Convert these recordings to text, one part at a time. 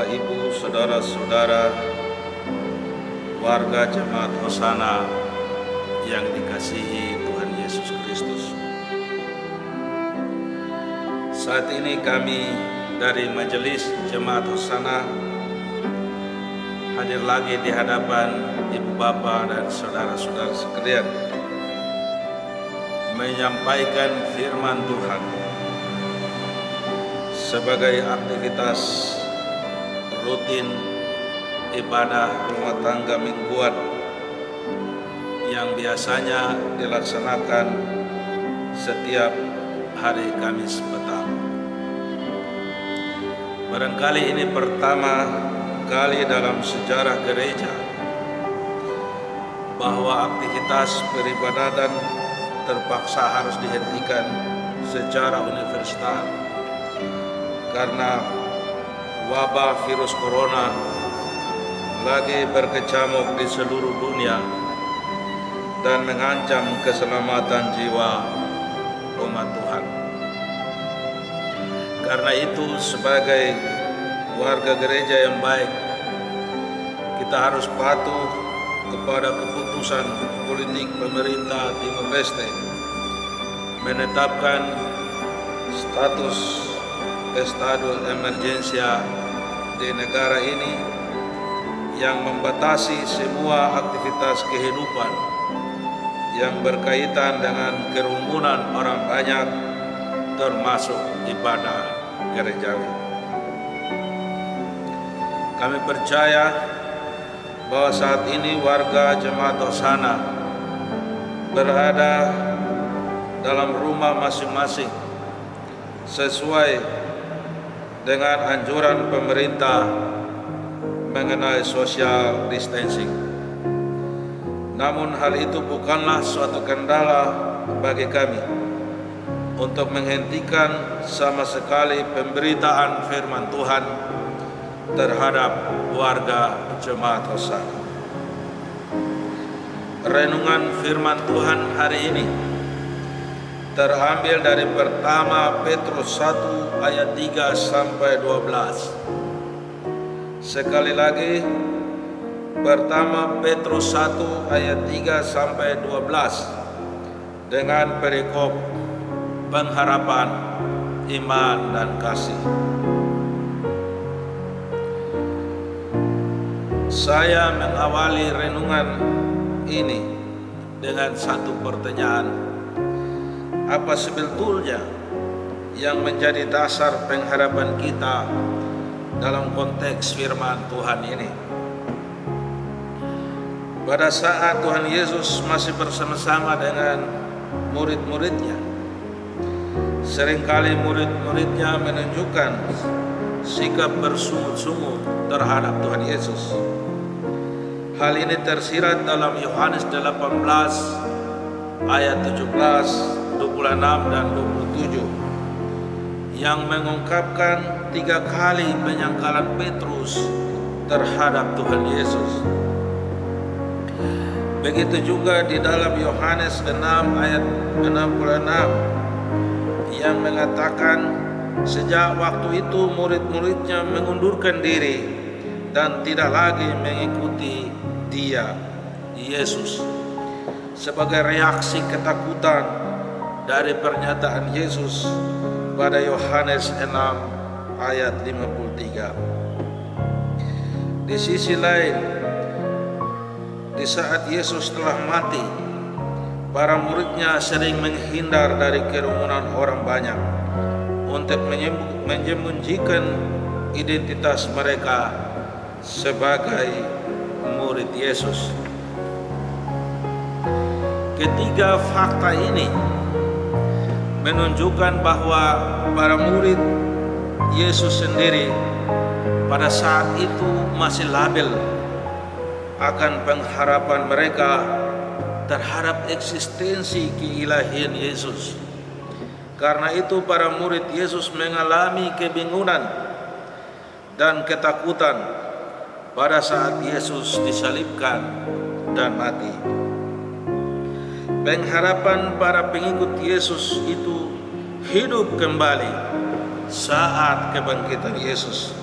Bapak Ibu, saudara-saudara, warga jemaat Hosana yang dikasihi Tuhan Yesus Kristus. Saat ini kami dari Majelis Jemaat Hosana hadir lagi di hadapan Ibu Bapak dan saudara-saudara sekalian menyampaikan firman Tuhan sebagai aktivitas rutin ibadah rumah tangga mingguan yang biasanya dilaksanakan setiap hari Kamis petang. Barangkali ini pertama kali dalam sejarah gereja bahwa aktivitas peribadatan terpaksa harus dihentikan secara universal karena wabah virus corona lagi berkecamuk di seluruh dunia dan mengancam keselamatan jiwa umat Tuhan. Karena itu, sebagai warga gereja yang baik, kita harus patuh kepada keputusan politik pemerintah Timor Leste menetapkan status estado emergensia di negara ini yang membatasi semua aktivitas kehidupan yang berkaitan dengan kerumunan orang banyak, termasuk ibadah gerejawi. Kami percaya bahwa saat ini warga jemaat Hosana berada dalam rumah masing-masing sesuai dengan anjuran pemerintah mengenai social distancing. Namun hal itu bukanlah suatu kendala bagi kami untuk menghentikan sama sekali pemberitaan firman Tuhan terhadap warga jemaat Hosana. Renungan firman Tuhan hari ini terambil dari pertama Petrus 1 ayat 3 sampai 12. Sekali lagi, pertama Petrus 1 ayat 3 sampai 12 dengan perikop pengharapan, iman dan kasih. Saya mengawali renungan ini dengan satu pertanyaan. Apa sebetulnya yang menjadi dasar pengharapan kita dalam konteks firman Tuhan ini? Pada saat Tuhan Yesus masih bersama-sama dengan murid-muridnya, seringkali murid-muridnya menunjukkan sikap bersungut-sungut terhadap Tuhan Yesus. Hal ini tersirat dalam Yohanes 18 ayat 17, 26 dan 27 yang mengungkapkan 3 kali penyangkalan Petrus terhadap Tuhan Yesus. Begitu juga di dalam Yohanes 6 ayat 66 yang mengatakan sejak waktu itu murid-muridnya mengundurkan diri dan tidak lagi mengikuti Dia, Yesus, sebagai reaksi ketakutan dari pernyataan Yesus pada Yohanes 6 ayat 53. Di sisi lain, di saat Yesus telah mati, para muridnya sering menghindar dari kerumunan orang banyak untuk menyembunyikan identitas mereka sebagai murid Yesus. Ketiga fakta ini menunjukkan bahwa para murid Yesus sendiri pada saat itu masih labil akan pengharapan mereka terhadap eksistensi keilahian Yesus. Karena itu para murid Yesus mengalami kebingungan dan ketakutan pada saat Yesus disalibkan dan mati. Pengharapan para pengikut Yesus itu hidup kembali saat kebangkitan Yesus.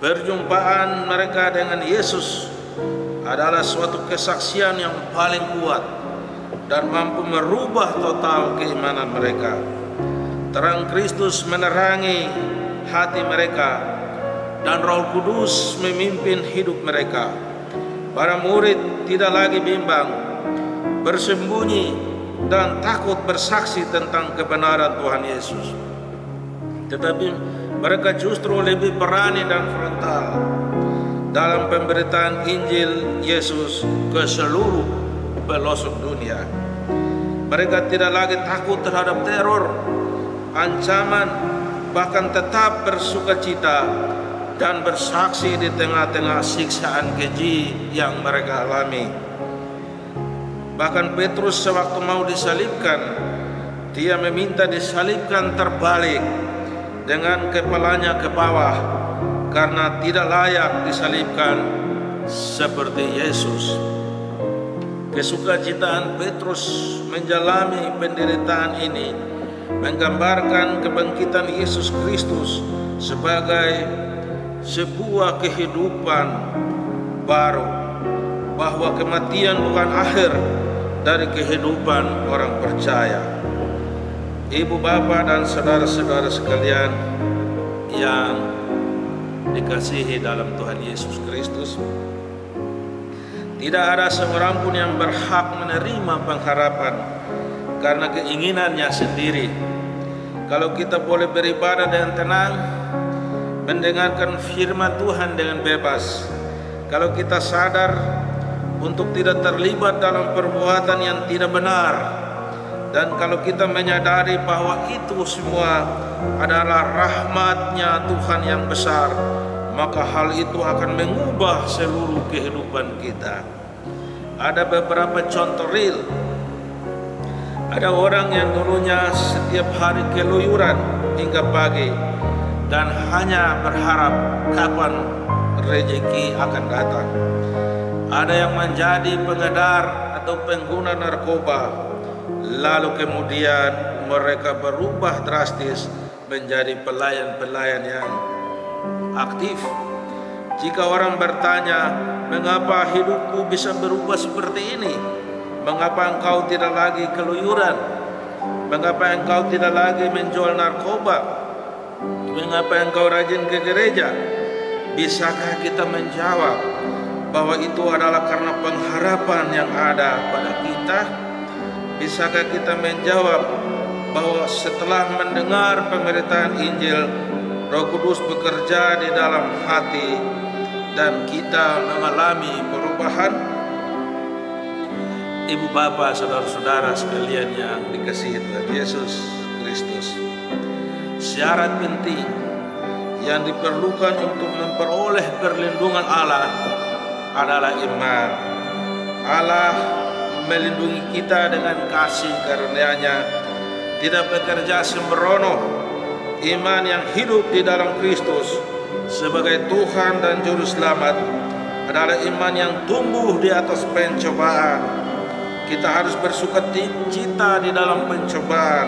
Perjumpaan mereka dengan Yesus adalah suatu kesaksian yang paling kuat dan mampu merubah total keimanan mereka. Terang Kristus menerangi hati mereka dan Roh Kudus memimpin hidup mereka. Para murid tidak lagi bimbang, bersembunyi dan takut bersaksi tentang kebenaran Tuhan Yesus. Tetapi mereka justru lebih berani dan frontal dalam pemberitaan Injil Yesus ke seluruh pelosok dunia. Mereka tidak lagi takut terhadap teror, ancaman, bahkan tetap bersukacita dan bersaksi di tengah-tengah siksaan keji yang mereka alami. Bahkan Petrus sewaktu mau disalibkan, dia meminta disalibkan terbalik dengan kepalanya ke bawah, karena tidak layak disalibkan seperti Yesus. Kesukacitaan Petrus menjalani penderitaan ini menggambarkan kebangkitan Yesus Kristus sebagai sebuah kehidupan baru, bahwa kematian bukan akhir dari kehidupan orang percaya. Ibu, bapak, dan saudara-saudara sekalian yang dikasihi dalam Tuhan Yesus Kristus, tidak ada seorang pun yang berhak menerima pengharapan karena keinginannya sendiri. Kalau kita boleh beribadah dengan tenang, mendengarkan firman Tuhan dengan bebas, kalau kita sadar untuk tidak terlibat dalam perbuatan yang tidak benar, dan kalau kita menyadari bahwa itu semua adalah rahmat-Nya Tuhan yang besar, maka hal itu akan mengubah seluruh kehidupan kita. Ada beberapa contoh real. Ada orang yang dulunya setiap hari keluyuran hingga pagi dan hanya berharap kapan rezeki akan datang. Ada yang menjadi pengedar atau pengguna narkoba, lalu kemudian mereka berubah drastis menjadi pelayan-pelayan yang aktif. Jika orang bertanya, mengapa hidupku bisa berubah seperti ini? Mengapa engkau tidak lagi keluyuran? Mengapa engkau tidak lagi menjual narkoba? Mengapa engkau rajin ke gereja? Bisakah kita menjawab bahwa itu adalah karena pengharapan yang ada pada kita? Bisakah kita menjawab bahwa setelah mendengar pemberitaan Injil, Roh Kudus bekerja di dalam hati dan kita mengalami perubahan? Ibu, bapak, saudara-saudara sekalian yang dikasihi Tuhan Yesus Kristus, syarat penting yang diperlukan untuk memperoleh perlindungan Allah adalah iman. Allah melindungi kita dengan kasih karunia-Nya, tidak bekerja sembrono. Iman yang hidup di dalam Kristus sebagai Tuhan dan Juru Selamat adalah iman yang tumbuh di atas pencobaan. Kita harus bersukacita di dalam pencobaan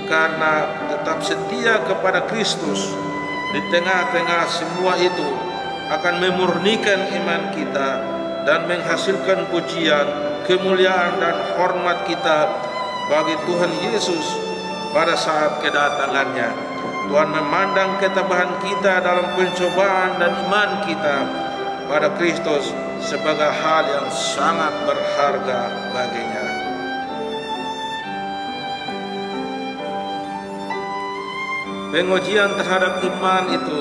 karena tetap setia kepada Kristus di tengah-tengah semua itu akan memurnikan iman kita dan menghasilkan pujian, kemuliaan, dan hormat kita bagi Tuhan Yesus pada saat kedatangannya. Tuhan memandang ketabahan kita dalam pencobaan dan iman kita pada Kristus sebagai hal yang sangat berharga baginya. Pengujian terhadap iman itu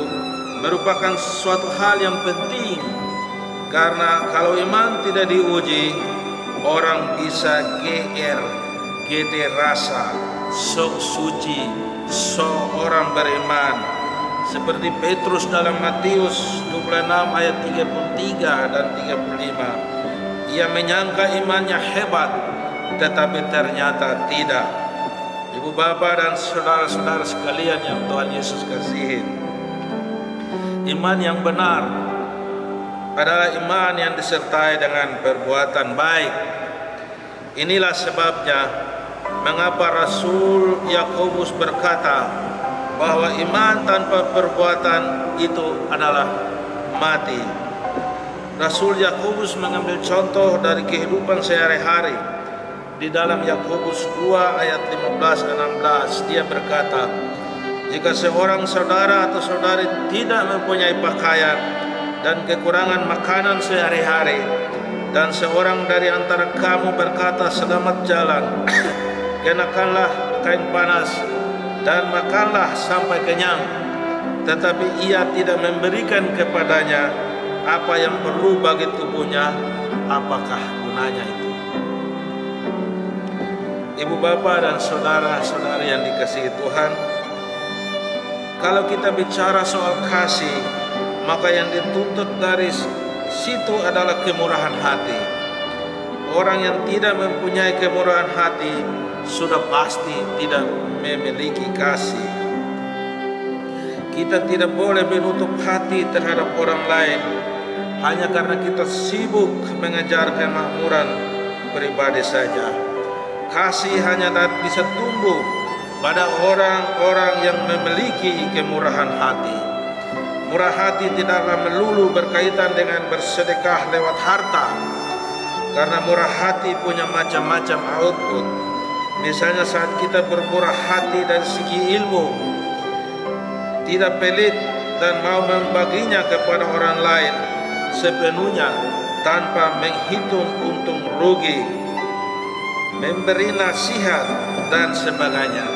merupakan suatu hal yang penting, karena kalau iman tidak diuji, orang bisa gede rasa, sok suci, seorang beriman. Seperti Petrus dalam Matius 26 ayat 33 dan 35. Ia menyangka imannya hebat, tetapi ternyata tidak. Ibu, bapak, dan saudara-saudara sekalian yang Tuhan Yesus kasihi, iman yang benar adalah iman yang disertai dengan perbuatan baik. Inilah sebabnya mengapa Rasul Yakobus berkata bahwa iman tanpa perbuatan itu adalah mati. Rasul Yakobus mengambil contoh dari kehidupan sehari-hari. Di dalam Yakobus 2 ayat 15-16 dia berkata, jika seorang saudara atau saudari tidak mempunyai pakaian dan kekurangan makanan sehari-hari, dan seorang dari antara kamu berkata, selamat jalan, kenakanlah kain panas dan makanlah sampai kenyang, tetapi ia tidak memberikan kepadanya apa yang perlu bagi tubuhnya, apakah gunanya itu? Ibu bapa dan saudara-saudari yang dikasihi Tuhan, kalau kita bicara soal kasih, maka yang dituntut dari situ adalah kemurahan hati. Orang yang tidak mempunyai kemurahan hati sudah pasti tidak memiliki kasih. Kita tidak boleh menutup hati terhadap orang lain hanya karena kita sibuk mengejar kemakmuran pribadi saja. Kasih hanya bisa tumbuh pada orang-orang yang memiliki kemurahan hati. Murah hati tidaklah melulu berkaitan dengan bersedekah lewat harta, karena murah hati punya macam-macam output. Misalnya saat kita bermurah hati dari segi ilmu, tidak pelit dan mau membaginya kepada orang lain sepenuhnya tanpa menghitung untung rugi, memberi nasihat dan sebagainya.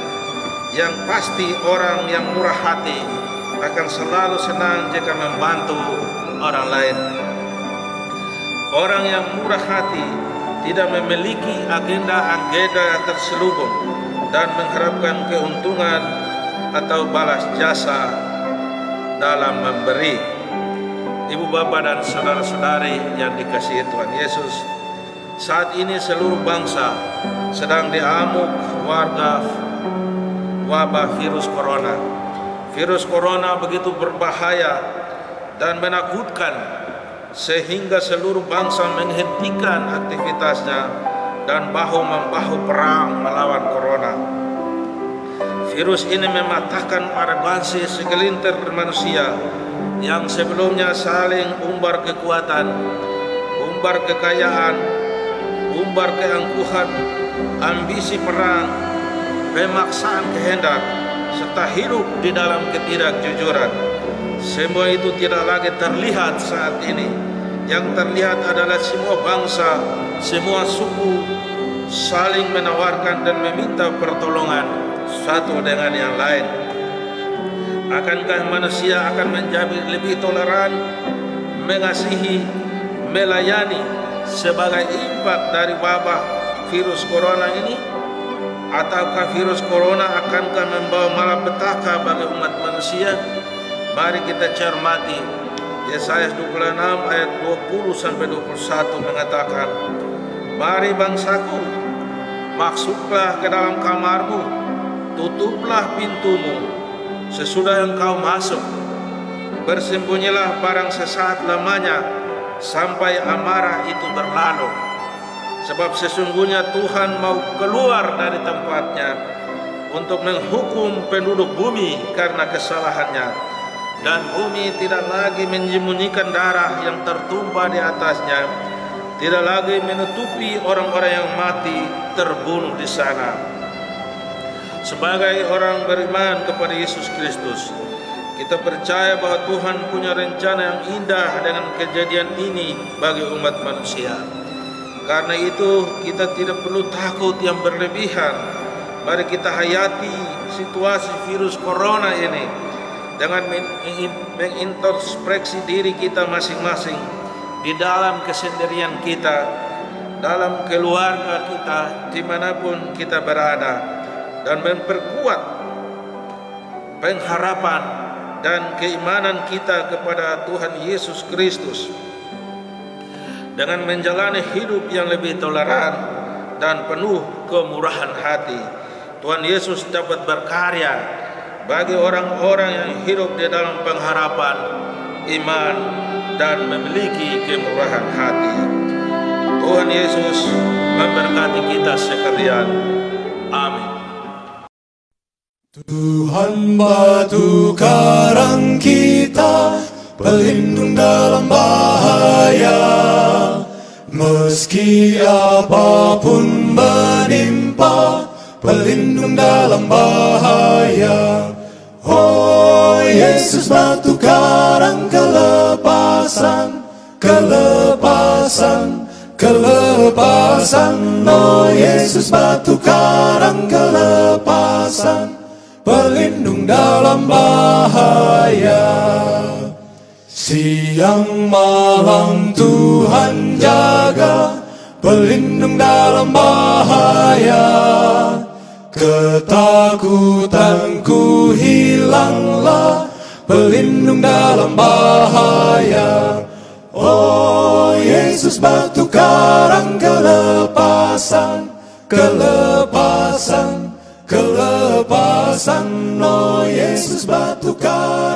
Yang pasti orang yang murah hati akan selalu senang jika membantu orang lain. Orang yang murah hati tidak memiliki agenda-agenda terselubung dan mengharapkan keuntungan atau balas jasa dalam memberi. Ibu bapa dan saudara-saudari yang dikasihi Tuhan Yesus, saat ini seluruh bangsa sedang diamuk warga wabah virus corona. Virus corona begitu berbahaya dan menakutkan sehingga seluruh bangsa menghentikan aktivitasnya dan bahu-membahu perang melawan corona. Virus ini mematahkan arogansi segelintir manusia yang sebelumnya saling umbar kekuatan, umbar kekayaan, umbar keangkuhan, ambisi perang, pemaksaan kehendak, serta hidup di dalam ketidakjujuran. Semua itu tidak lagi terlihat saat ini. Yang terlihat adalah semua bangsa, semua suku saling menawarkan dan meminta pertolongan satu dengan yang lain. Akankah manusia akan menjadi lebih toleran, mengasihi, melayani sebagai impak dari wabah virus corona ini? Ataukah virus corona akankah membawa malapetaka bagi umat manusia? Mari kita cermati. Yesaya 26 ayat 20-21 mengatakan, mari bangsaku, masuklah ke dalam kamarmu, tutuplah pintumu, sesudah engkau masuk, bersembunyilah barang sesaat lamanya, sampai amarah itu berlalu. Sebab sesungguhnya Tuhan mau keluar dari tempatnya untuk menghukum penduduk bumi karena kesalahannya. Dan bumi tidak lagi menyembunyikan darah yang tertumpah di atasnya, tidak lagi menutupi orang-orang yang mati terbunuh di sana. Sebagai orang beriman kepada Yesus Kristus, kita percaya bahwa Tuhan punya rencana yang indah dengan kejadian ini bagi umat manusia. Karena itu kita tidak perlu takut yang berlebihan. Mari kita hayati situasi virus corona ini dengan mengintrospeksi diri kita masing-masing di dalam kesendirian kita, dalam keluarga kita, dimanapun kita berada, dan memperkuat pengharapan dan keimanan kita kepada Tuhan Yesus Kristus dengan menjalani hidup yang lebih toleran dan penuh kemurahan hati. Tuhan Yesus dapat berkarya bagi orang-orang yang hidup di dalam pengharapan, iman, dan memiliki kemurahan hati. Tuhan Yesus memberkati kita sekalian. Amin. Tuhan batu karang kita, pelindung dalam bahaya. Meski apapun menimpa, pelindung dalam bahaya. Oh Yesus batu karang kelepasan, kelepasan, kelepasan. Oh Yesus batu karang kelepasan, pelindung dalam bahaya. Siang malam Tuhan jaga, pelindung dalam bahaya. Ketakutanku hilanglah, pelindung dalam bahaya. Oh Yesus batu karang kelepasan, kelepasan, kelepasan. Oh Yesus batu karang